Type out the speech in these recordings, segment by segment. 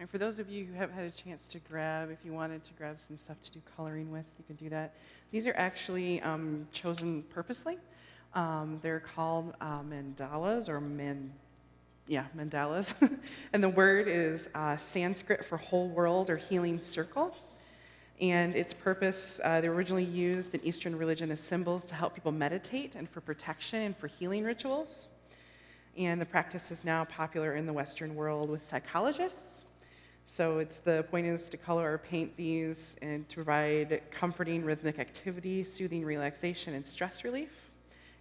And for those of you who haven't had a chance to grab, if you wanted to grab some stuff to do coloring with, you can do that. These are actually chosen purposely. They're called mandalas mandalas. And the word is Sanskrit for whole world or healing circle. And its purpose, they were originally used in Eastern religion as symbols to help people meditate and for protection and for healing rituals. And the practice is now popular in the Western world with psychologists. So the point is to color or paint these and to provide comforting rhythmic activity, soothing relaxation, and stress relief.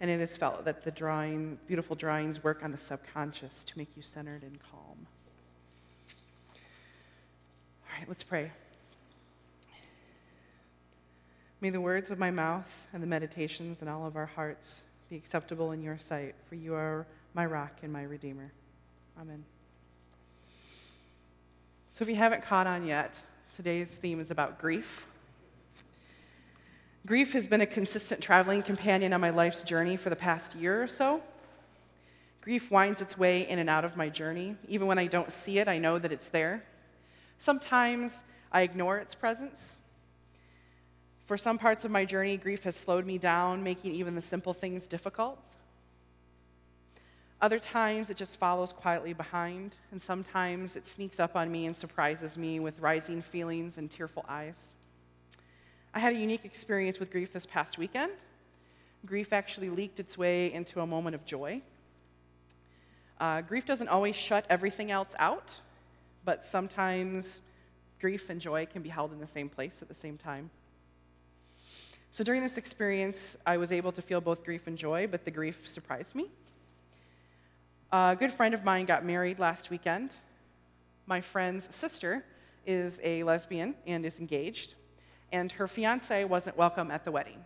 And it is felt that the beautiful drawings work on the subconscious to make you centered and calm. All right, let's pray. May the words of my mouth and the meditations in all of our hearts be acceptable in your sight, for you are my rock and my redeemer. Amen. So if you haven't caught on yet, today's theme is about grief. Grief has been a consistent traveling companion on my life's journey for the past year or so. Grief winds its way in and out of my journey. Even when I don't see it, I know that it's there. Sometimes I ignore its presence. For some parts of my journey, grief has slowed me down, making even the simple things difficult. Other times, it just follows quietly behind, and sometimes it sneaks up on me and surprises me with rising feelings and tearful eyes. I had a unique experience with grief this past weekend. Grief actually leaked its way into a moment of joy. Grief doesn't always shut everything else out, but sometimes grief and joy can be held in the same place at the same time. So during this experience, I was able to feel both grief and joy, but the grief surprised me. A good friend of mine got married last weekend. My friend's sister is a lesbian and is engaged, and her fiance wasn't welcome at the wedding.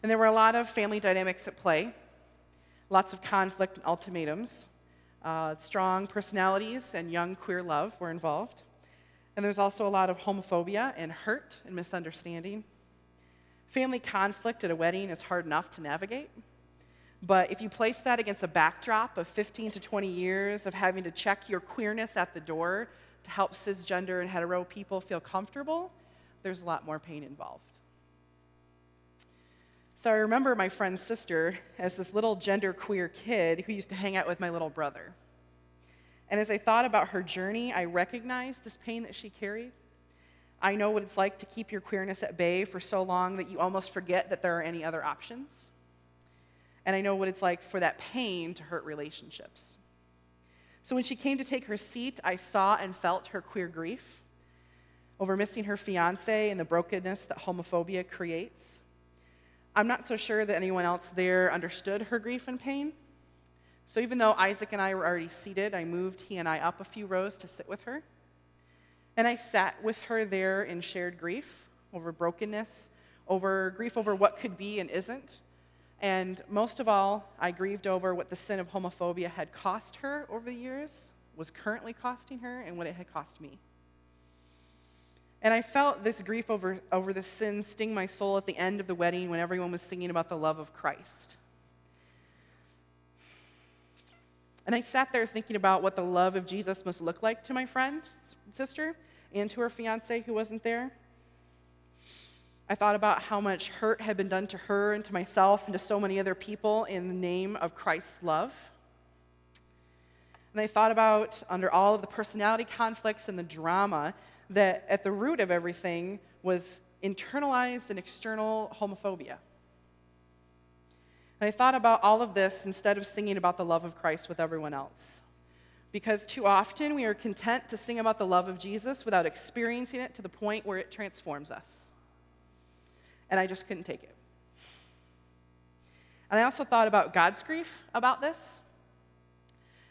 And there were a lot of family dynamics at play, lots of conflict and ultimatums. Strong personalities and young queer love were involved. And there's also a lot of homophobia and hurt and misunderstanding. Family conflict at a wedding is hard enough to navigate. But if you place that against a backdrop of 15 to 20 years of having to check your queerness at the door to help cisgender and hetero people feel comfortable, there's a lot more pain involved. So I remember my friend's sister as this little genderqueer kid who used to hang out with my little brother. And as I thought about her journey, I recognized this pain that she carried. I know what it's like to keep your queerness at bay for so long that you almost forget that there are any other options. And I know what it's like for that pain to hurt relationships. So when she came to take her seat, I saw and felt her queer grief over missing her fiance and the brokenness that homophobia creates. I'm not so sure that anyone else there understood her grief and pain. So even though Isaac and I were already seated, I moved he and I up a few rows to sit with her. And I sat with her there in shared grief over brokenness, over grief over what could be and isn't. And most of all, I grieved over what the sin of homophobia had cost her over the years, was currently costing her, and what it had cost me. And I felt this grief over this sin sting my soul at the end of the wedding when everyone was singing about the love of Christ. And I sat there thinking about what the love of Jesus must look like to my friend, sister, and to her fiance who wasn't there. I thought about how much hurt had been done to her and to myself and to so many other people in the name of Christ's love. And I thought about, under all of the personality conflicts and the drama, that at the root of everything was internalized and external homophobia. And I thought about all of this instead of singing about the love of Christ with everyone else. Because too often we are content to sing about the love of Jesus without experiencing it to the point where it transforms us. And I just couldn't take it. And I also thought about God's grief about this.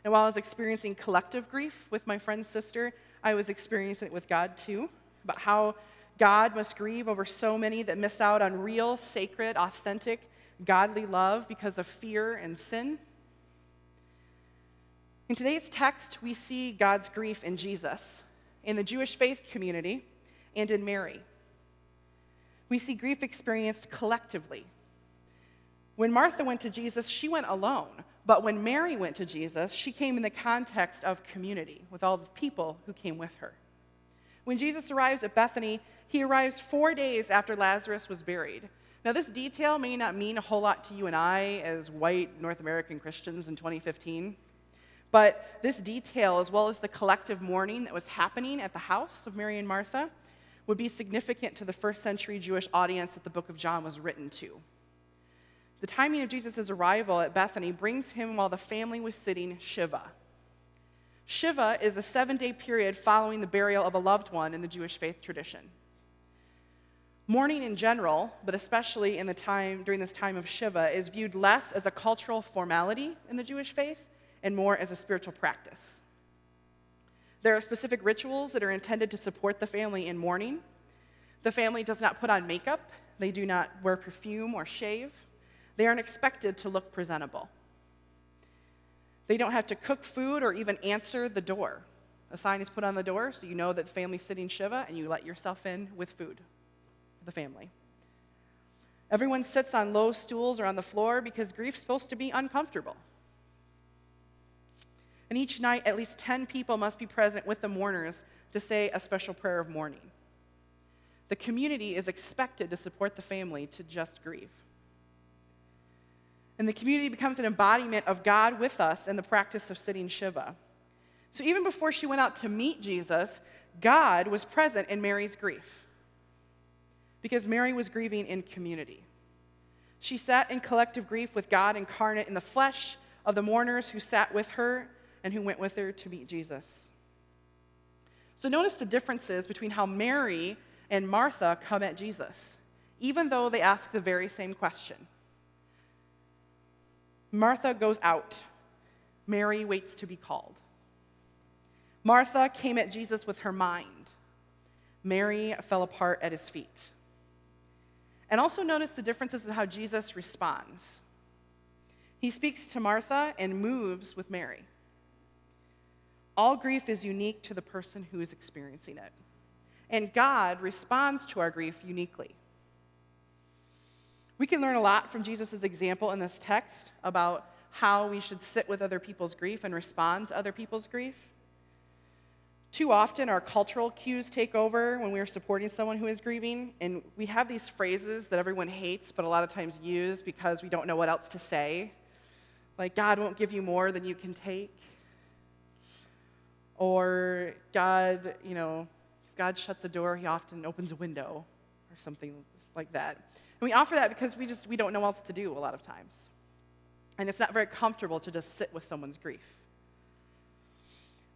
And while I was experiencing collective grief with my friend's sister, I was experiencing it with God too, about how God must grieve over so many that miss out on real, sacred, authentic, godly love because of fear and sin. In today's text, we see God's grief in Jesus, in the Jewish faith community, and in Mary. We see grief experienced collectively. When Martha went to Jesus, she went alone, But when Mary went to Jesus, she came in the context of community with all the people who came with her. When Jesus arrives at Bethany, he arrives 4 days after Lazarus was buried. Now, this detail may not mean a whole lot to you and I as white North American Christians in 2015, but this detail, as well as the collective mourning that was happening at the house of Mary and Martha, would be significant to the first century Jewish audience that the book of John was written to. The timing of Jesus' arrival at Bethany brings him while the family was sitting Shiva. Shiva is a 7-day period following the burial of a loved one in the Jewish faith tradition. Mourning in general, but especially during this time of Shiva, is viewed less as a cultural formality in the Jewish faith and more as a spiritual practice. There are specific rituals that are intended to support the family in mourning. The family does not put on makeup. They do not wear perfume or shave. They aren't expected to look presentable. They don't have to cook food or even answer the door. A sign is put on the door so you know that the family's sitting Shiva and you let yourself in with food for the family. Everyone sits on low stools or on the floor because grief's supposed to be uncomfortable. And each night, at least 10 people must be present with the mourners to say a special prayer of mourning. The community is expected to support the family to just grieve. And the community becomes an embodiment of God with us in the practice of sitting Shiva. So even before she went out to meet Jesus, God was present in Mary's grief, because Mary was grieving in community. She sat in collective grief with God incarnate in the flesh of the mourners who sat with her and who went with her to meet Jesus. So notice the differences between how Mary and Martha come at Jesus, even though they ask the very same question. Martha goes out. Mary waits to be called. Martha came at Jesus with her mind. Mary fell apart at his feet. And also notice the differences in how Jesus responds. He speaks to Martha and moves with Mary. All grief is unique to the person who is experiencing it. And God responds to our grief uniquely. We can learn a lot from Jesus' example in this text about how we should sit with other people's grief and respond to other people's grief. Too often, our cultural cues take over when we are supporting someone who is grieving, and we have these phrases that everyone hates but a lot of times use because we don't know what else to say. Like, God won't give you more than you can take. Or God, if God shuts a door, he often opens a window, or something like that. And we offer that because we don't know what else to do a lot of times. And it's not very comfortable to just sit with someone's grief.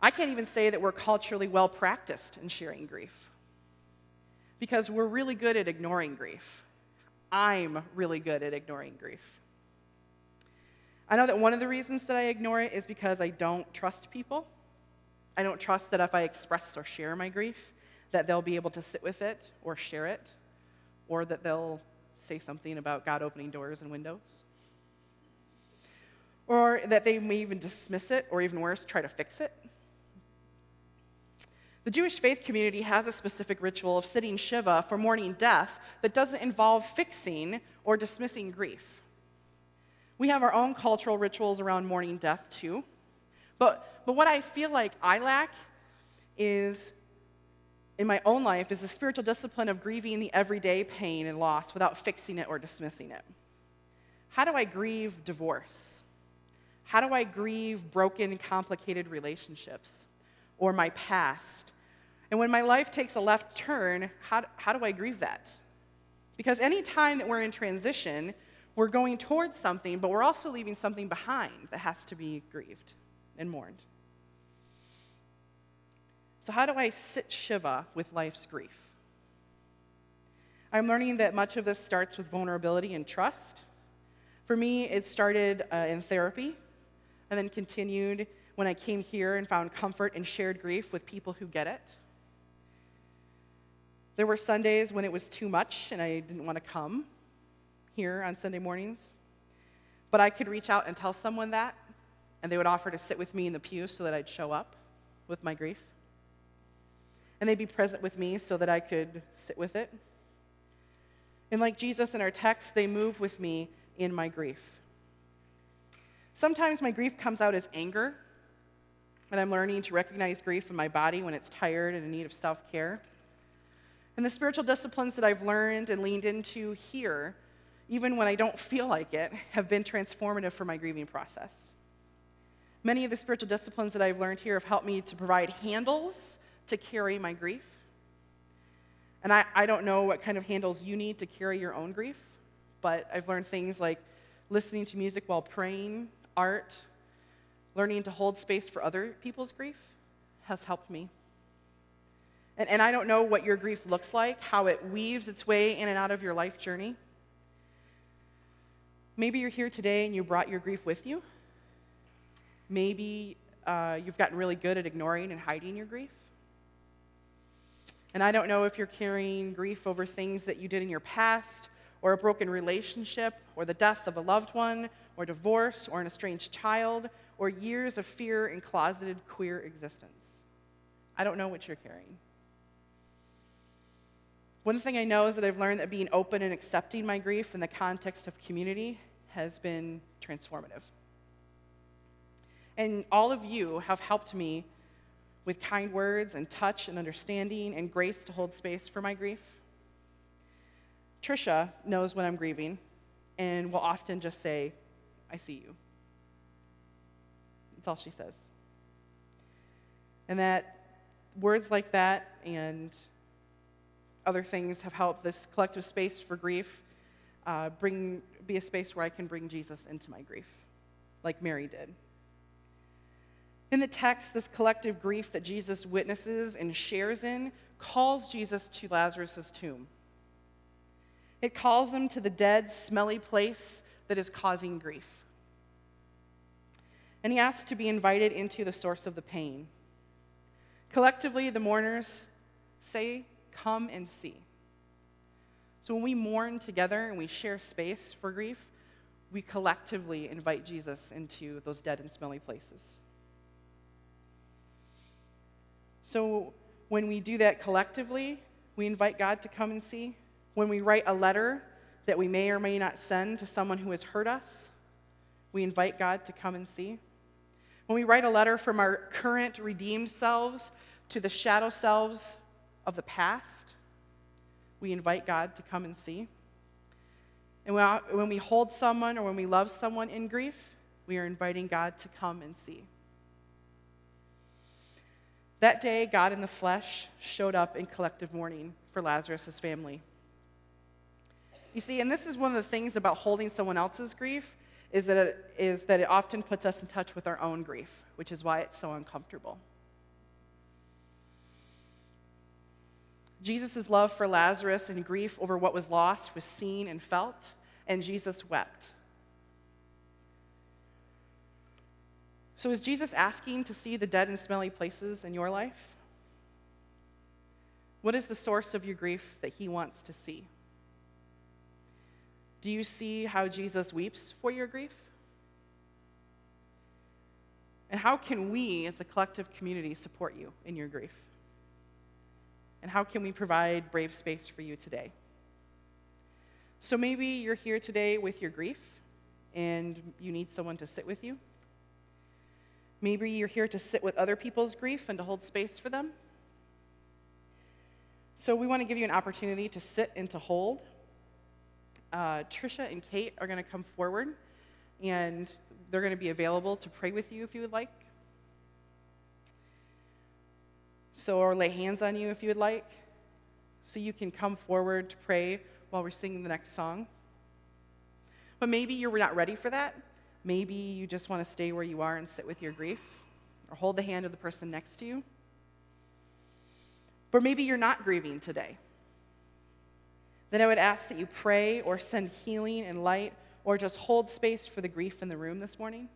I can't even say that we're culturally well practiced in sharing grief, because we're really good at ignoring grief. I'm really good at ignoring grief. I know that one of the reasons that I ignore it is because I don't trust people. I don't trust that if I express or share my grief, that they'll be able to sit with it or share it, or that they'll say something about God opening doors and windows, or that they may even dismiss it, or even worse, try to fix it. The Jewish faith community has a specific ritual of sitting Shiva for mourning death that doesn't involve fixing or dismissing grief. We have our own cultural rituals around mourning death too. But what I feel like I lack is, in my own life, is the spiritual discipline of grieving the everyday pain and loss without fixing it or dismissing it. How do I grieve divorce? How do I grieve broken, complicated relationships or my past? And when my life takes a left turn, how do I grieve that? Because any time that we're in transition, we're going towards something, but we're also leaving something behind that has to be grieved and mourned. So how do I sit Shiva with life's grief? I'm learning that much of this starts with vulnerability and trust. For me, it started in therapy and then continued when I came here and found comfort in shared grief with people who get it. There were Sundays when it was too much and I didn't want to come here on Sunday mornings, but I could reach out and tell someone that, and they would offer to sit with me in the pew so that I'd show up with my grief. And they'd be present with me so that I could sit with it. And like Jesus in our text, they move with me in my grief. Sometimes my grief comes out as anger, and I'm learning to recognize grief in my body when it's tired and in need of self-care. And the spiritual disciplines that I've learned and leaned into here, even when I don't feel like it, have been transformative for my grieving process. Many of the spiritual disciplines that I've learned here have helped me to provide handles to carry my grief. And I don't know what kind of handles you need to carry your own grief, but I've learned things like listening to music while praying, art, learning to hold space for other people's grief has helped me. And I don't know what your grief looks like, how it weaves its way in and out of your life journey. Maybe you're here today and you brought your grief with you. Maybe you've gotten really good at ignoring and hiding your grief. And I don't know if you're carrying grief over things that you did in your past, or a broken relationship, or the death of a loved one, or divorce, or an estranged child, or years of fear and closeted queer existence. I don't know what you're carrying. One thing I know is that I've learned that being open and accepting my grief in the context of community has been transformative. And all of you have helped me with kind words and touch and understanding and grace to hold space for my grief. Trisha knows when I'm grieving and will often just say, "I see you." That's all she says. And that words like that and other things have helped this collective space for grief be a space where I can bring Jesus into my grief, like Mary did. In the text, this collective grief that Jesus witnesses and shares in calls Jesus to Lazarus' tomb. It calls him to the dead, smelly place that is causing grief. And he asks to be invited into the source of the pain. Collectively, the mourners say, "Come and see." So when we mourn together and we share space for grief, we collectively invite Jesus into those dead and smelly places. So when we do that collectively, we invite God to come and see. When we write a letter that we may or may not send to someone who has hurt us, we invite God to come and see. When we write a letter from our current redeemed selves to the shadow selves of the past, we invite God to come and see. And when we hold someone or when we love someone in grief, we are inviting God to come and see. That day, God in the flesh showed up in collective mourning for Lazarus' family. You see, and this is one of the things about holding someone else's grief, is that it often puts us in touch with our own grief, which is why it's so uncomfortable. Jesus' love for Lazarus and grief over what was lost was seen and felt, and Jesus wept. So is Jesus asking to see the dead and smelly places in your life? What is the source of your grief that he wants to see? Do you see how Jesus weeps for your grief? And how can we, as a collective community, support you in your grief? And how can we provide brave space for you today? So maybe you're here today with your grief, and you need someone to sit with you. Maybe you're here to sit with other people's grief and to hold space for them. So we want to give you an opportunity to sit and to hold. Trisha and Kate are going to come forward, and they're going to be available to pray with you if you would like. Or lay hands on you if you would like. So you can come forward to pray while we're singing the next song. But maybe you're not ready for that. Maybe you just want to stay where you are and sit with your grief, or hold the hand of the person next to you. But maybe you're not grieving today. Then I would ask that you pray or send healing and light, or just hold space for the grief in the room this morning.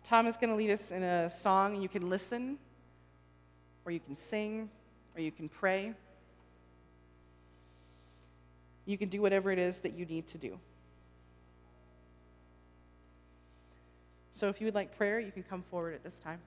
Tom is going to lead us in a song, and you can listen, or you can sing, or you can pray. You can do whatever it is that you need to do. So if you would like prayer, you can come forward at this time.